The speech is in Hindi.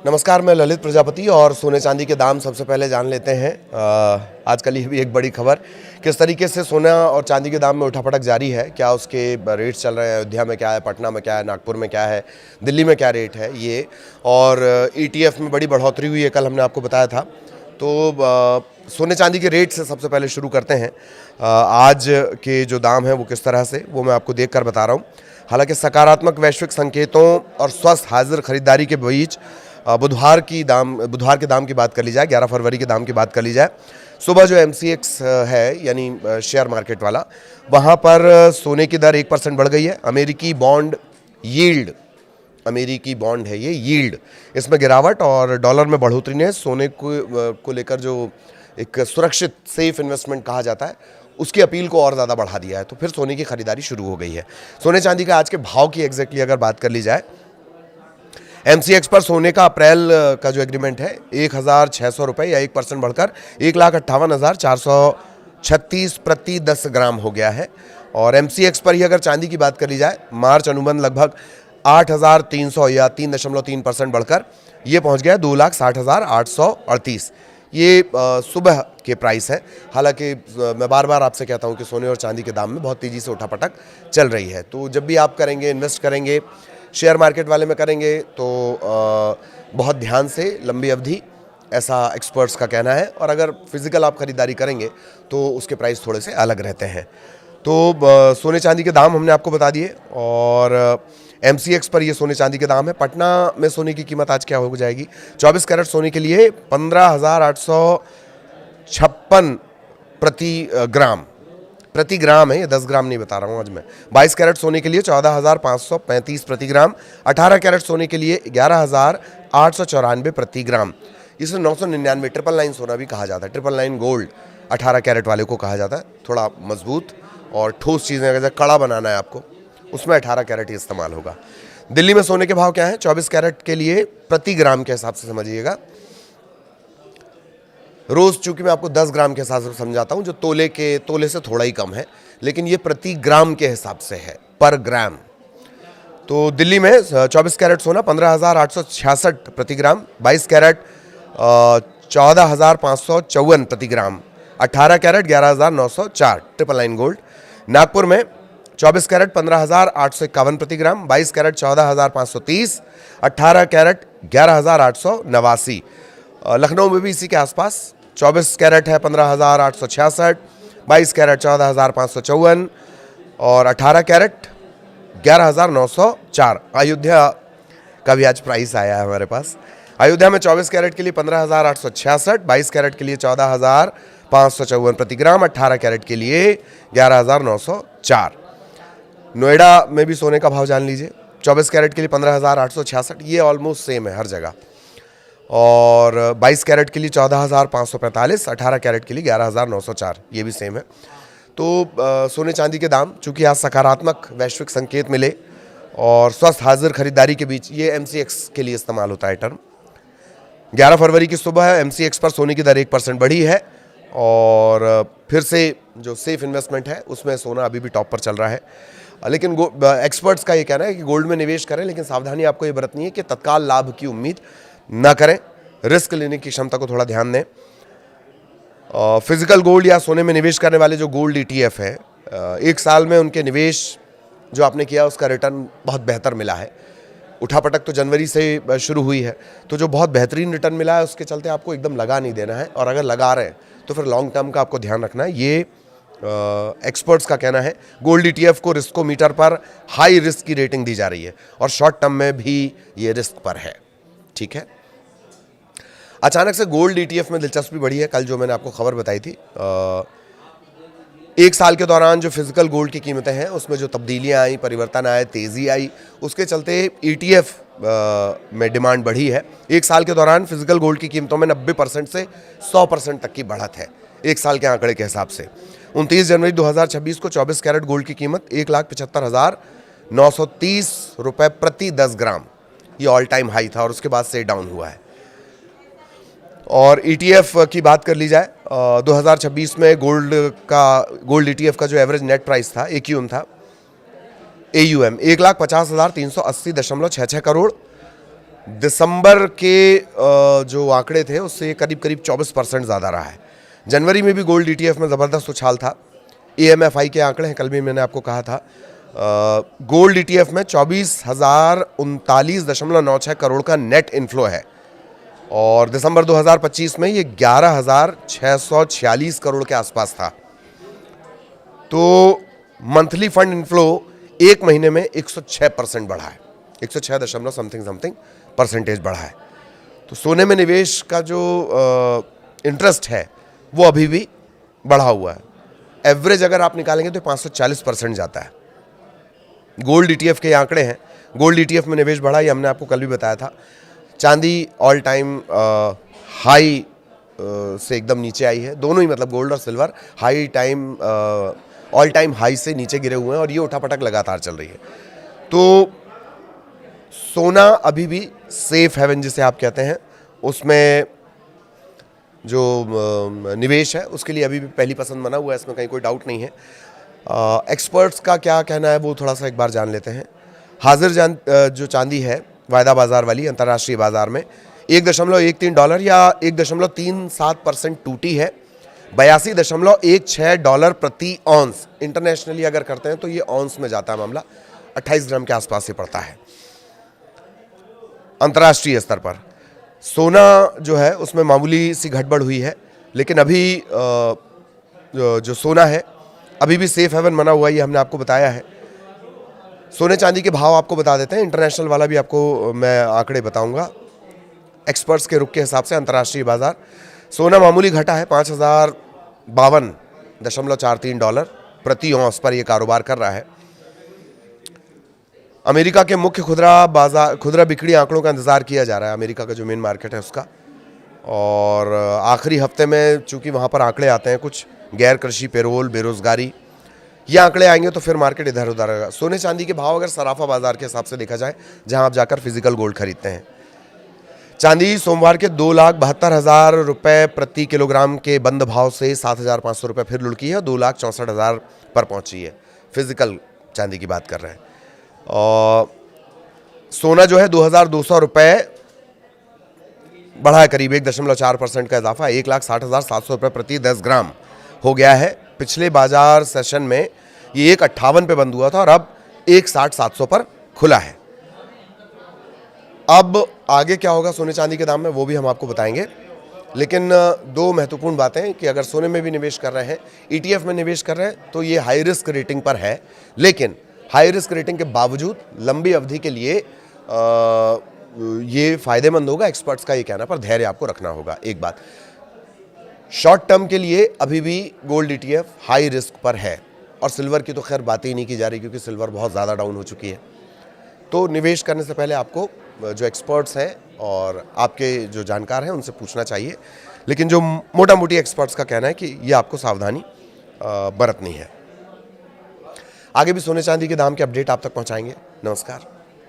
नमस्कार, मैं ललित प्रजापति और सोने चांदी के दाम सबसे पहले जान लेते हैं। आजकल ये भी एक बड़ी खबर, किस तरीके से सोना और चांदी के दाम में उठापटक जारी है। क्या उसके रेट चल रहे हैं, अयोध्या में क्या है, पटना में क्या है, नागपुर में क्या है, दिल्ली में क्या रेट है ये, और ETF में बड़ी बढ़ोतरी हुई है, कल हमने आपको बताया था। तो सोने चांदी के रेट से सबसे पहले शुरू करते हैं। आज के जो दाम हैं वो किस तरह से, वो मैं आपको देख कर बता रहा हूँ। हालांकि सकारात्मक वैश्विक संकेतों और स्वस्थ हाजिर खरीदारी के बीच बुधवार के दाम की बात कर ली जाए, 11 फरवरी के दाम की बात कर ली जाए, सुबह जो MCX है यानी शेयर मार्केट वाला, वहाँ पर सोने की दर 1% बढ़ गई है। अमेरिकी बॉन्ड है ये यील्ड, इसमें गिरावट और डॉलर में बढ़ोतरी ने सोने को लेकर जो एक सुरक्षित सेफ इन्वेस्टमेंट कहा जाता है उसकी अपील को और ज़्यादा बढ़ा दिया है। तो फिर सोने की खरीदारी शुरू हो गई है। सोने चांदी का आज के भाव की एग्जैक्टली अगर बात कर ली जाए, MCX पर सोने का अप्रैल का जो एग्रीमेंट है 1,600 रुपये या 1% बढ़कर 1,58,436 प्रति 10 ग्राम हो गया है। और MCX पर ही अगर चांदी की बात कर ली जाए, मार्च अनुबंध लगभग 8,300 या 3.3% बढ़कर ये पहुंच गया 2,60,838। ये सुबह के प्राइस है। हालांकि मैं बार बार आपसे कहता हूं कि सोने और चांदी के दाम में बहुत तेज़ी से उठापटक चल रही है। तो जब भी आप करेंगे, इन्वेस्ट करेंगे, शेयर मार्केट वाले में करेंगे, तो बहुत ध्यान से, लंबी अवधि, ऐसा एक्सपर्ट्स का कहना है। और अगर फिजिकल आप खरीदारी करेंगे तो उसके प्राइस थोड़े से अलग रहते हैं। तो सोने चांदी के दाम हमने आपको बता दिए। और MCX पर ये सोने चांदी के दाम है। पटना में सोने की कीमत आज क्या हो जाएगी? 24 कैरेट सोने के लिए 15,856 प्रति ग्राम है, ये 10 ग्राम नहीं बता रहा हूँ आज मैं। 22 कैरेट सोने के लिए 14,535 प्रति ग्राम। 18 कैरेट सोने के लिए 11,894 प्रति ग्राम। इसे 999 999 सोना भी कहा जाता है। 999 गोल्ड 18 कैरेट वाले को कहा जाता है। थोड़ा मजबूत और ठोस चीज़ें अगर कड़ा बनाना है आपको, उसमें 18 कैरेट ही इस्तेमाल होगा। दिल्ली में सोने के भाव क्या है? 24 कैरेट के लिए प्रति ग्राम के हिसाब से समझिएगा। रोज़ चूंकि मैं आपको 10 ग्राम के हिसाब से समझाता हूं, जो तोले से थोड़ा ही कम है, लेकिन ये प्रति ग्राम के हिसाब से है, पर ग्राम। तो दिल्ली में 24 कैरेट सोना 15,866 प्रति ग्राम, 22 कैरेट 14,554 प्रति ग्राम, 18 कैरेट 11,904 999 गोल्ड। नागपुर में 24 कैरेट 15,851 प्रति ग्राम, 22 कैरेट 14,530, 18 कैरेट 11,889। लखनऊ में भी इसी के आसपास 24 कैरेट है 15,866, 22 कैरेट 14,554 और 18 कैरेट 11,904। अयोध्या का भी आज प्राइस आया है हमारे पास। अयोध्या में 24 कैरेट के लिए 15,866, 22 कैरेट के लिए 14,554 प्रति ग्राम, 18 कैरेट के लिए 11,904। नोएडा में भी सोने का भाव जान लीजिए। 24 कैरेट के लिए 15,866, ये ऑलमोस्ट सेम है हर जगह। और 22 कैरेट के लिए 14,545, 18 कैरेट के लिए 11,904, ये भी सेम है। तो सोने चांदी के दाम, चूँकि आज सकारात्मक वैश्विक संकेत मिले और स्वस्थ हाजिर खरीदारी के बीच, ये MCX के लिए इस्तेमाल होता है टर्म। 11 फरवरी की सुबह MCX पर सोने की दर 1% बढ़ी है। और फिर से जो सेफ इन्वेस्टमेंट है उसमें सोना अभी भी टॉप पर चल रहा है। लेकिन एक्सपर्ट्स का ये कहना है कि गोल्ड में निवेश करें, लेकिन सावधानी आपको ये बरतनी है कि तत्काल लाभ की उम्मीद ना करें। रिस्क लेने की क्षमता को थोड़ा ध्यान दें। फिजिकल गोल्ड या सोने में निवेश करने वाले जो गोल्ड ETF है, एक साल में उनके निवेश जो आपने किया उसका रिटर्न बहुत बेहतर मिला है। उठापटक तो जनवरी से शुरू हुई है, तो जो बहुत बेहतरीन रिटर्न मिला है उसके चलते आपको एकदम लगा नहीं देना है। और अगर लगा रहे हैं तो फिर लॉन्ग टर्म का आपको ध्यान रखना है। ये एक्सपर्ट्स का कहना है। गोल्ड ETF को रिस्कोमीटर पर हाई रिस्क की रेटिंग दी जा रही है और शॉर्ट टर्म में भी ये रिस्क पर है। ठीक है। अचानक से गोल्ड ETF में दिलचस्पी बढ़ी है। कल जो मैंने आपको खबर बताई थी, एक साल के दौरान जो फिजिकल गोल्ड की कीमतें हैं उसमें जो तब्दीलियां आई, परिवर्तन आए, तेज़ी आई, उसके चलते ETF में डिमांड बढ़ी है। एक साल के दौरान फिजिकल गोल्ड की कीमतों में 90% से 100% तक की बढ़त है, एक साल के आंकड़े के हिसाब से। 29 जनवरी 2026 को 24 कैरेट गोल्ड की कीमत 1,75,930 रुपये प्रति 10 ग्राम, ये ऑल टाइम हाई था और उसके बाद से डाउन हुआ है। और ETF की बात कर ली जाए, 2026 में गोल्ड ETF का जो एवरेज नेट प्राइस था, AQM था, AUM 1,50,380.66 करोड़ दिसंबर के जो आंकड़े थे उससे करीब करीब 24% ज़्यादा रहा है। जनवरी में भी गोल्ड ETF में ज़बरदस्त उछाल था। AMFI के आंकड़े हैं, कल भी मैंने आपको कहा था। गोल्ड ETF में 24,039.96 करोड़ का नेट इनफ्लो है और दिसंबर 2025 में ये 11,646 करोड़ के आसपास था। तो मंथली फंड इनफ्लो एक महीने में 106% बढ़ा है, 106 दशमलव समथिंग परसेंटेज बढ़ा है। तो सोने में निवेश का जो इंटरेस्ट है वो अभी भी बढ़ा हुआ है। एवरेज अगर आप निकालेंगे तो 540% जाता है। गोल्ड ETF के आंकड़े हैं। गोल्ड ETF में निवेश बढ़ा, ये हमने आपको कल भी बताया था। चांदी ऑल टाइम हाई से एकदम नीचे आई है। दोनों ही, मतलब गोल्ड और सिल्वर ऑल टाइम हाई से नीचे गिरे हुए हैं और ये उठापटक लगातार चल रही है। तो सोना अभी भी सेफ हेवन जिसे आप कहते हैं, उसमें जो निवेश है उसके लिए अभी भी पहली पसंद बना हुआ है, इसमें कहीं कोई डाउट नहीं है। एक्सपर्ट्स का क्या कहना है वो थोड़ा सा एक बार जान लेते हैं। जो चांदी है वायदा बाजार वाली अंतर्राष्ट्रीय बाजार में $1.13 या 1.37% टूटी है। $82.16 प्रति ऑन्स इंटरनेशनली अगर करते हैं तो ये ऑन्स में जाता है मामला, 28 ग्राम के आसपास से पड़ता है अंतर्राष्ट्रीय स्तर पर। सोना जो है उसमें मामूली सी घटबढ़ हुई है, लेकिन अभी जो सोना है अभी भी सेफ हेवन बना हुआ है, ये हमने आपको बताया है। सोने चांदी के भाव आपको बता देते हैं, इंटरनेशनल वाला भी आपको मैं आंकड़े बताऊंगा। एक्सपर्ट्स के रुख के हिसाब से अंतर्राष्ट्रीय बाजार सोना मामूली घटा है, $5,052.43 प्रति औंस पर यह कारोबार कर रहा है। अमेरिका के मुख्य खुदरा बिक्री आंकड़ों का इंतजार किया जा रहा है, अमेरिका का जो मेन मार्केट है उसका। और आखिरी हफ्ते में चूंकि वहाँ पर आंकड़े आते हैं कुछ गैर कृषि पेरोल, बेरोजगारी, ये आंकड़े आएंगे तो फिर मार्केट इधर उधर होगा। सोने चांदी के भाव अगर सराफा बाजार के हिसाब से देखा जाए, जहां आप जाकर फिजिकल गोल्ड खरीदते हैं, चांदी सोमवार के 2,72,000 रुपये प्रति किलोग्राम के बंद भाव से 7,500 रुपये फिर लुढ़की है, 2,64,000 पर पहुंची है। फिजिकल चांदी की बात कर रहे हैं। और सोना जो है 2,200 रुपये बढ़ा है, करीब 1.4% का इजाफा, 1,60,700 रुपये प्रति 10 ग्राम हो गया है। पिछले बाजार सेशन में ये 1,58 पे बंद हुआ था और अब 1,60,700 पर खुला है। अब आगे क्या होगा सोने चांदी के दाम में वो भी हम आपको बताएंगे, लेकिन दो महत्वपूर्ण बातें कि अगर सोने में भी निवेश कर रहे हैं, ETF में निवेश कर रहे हैं, तो ये हाई रिस्क रेटिंग पर है। लेकिन हाई रिस्क रेटिंग के बावजूद लंबी अवधि के लिए ये फायदेमंद होगा, एक्सपर्ट्स का ये कहना, पर धैर्य आपको रखना होगा। एक बात, शॉर्ट टर्म के लिए अभी भी गोल्ड ETF हाई रिस्क पर है और सिल्वर की तो खैर बात ही नहीं की जा रही क्योंकि सिल्वर बहुत ज़्यादा डाउन हो चुकी है। तो निवेश करने से पहले आपको जो एक्सपर्ट्स हैं और आपके जो जानकार हैं उनसे पूछना चाहिए, लेकिन जो मोटा मोटी एक्सपर्ट्स का कहना है कि ये आपको सावधानी बरतनी है। आगे भी सोने चांदी के दाम के अपडेट आप तक पहुंचाएंगे। नमस्कार।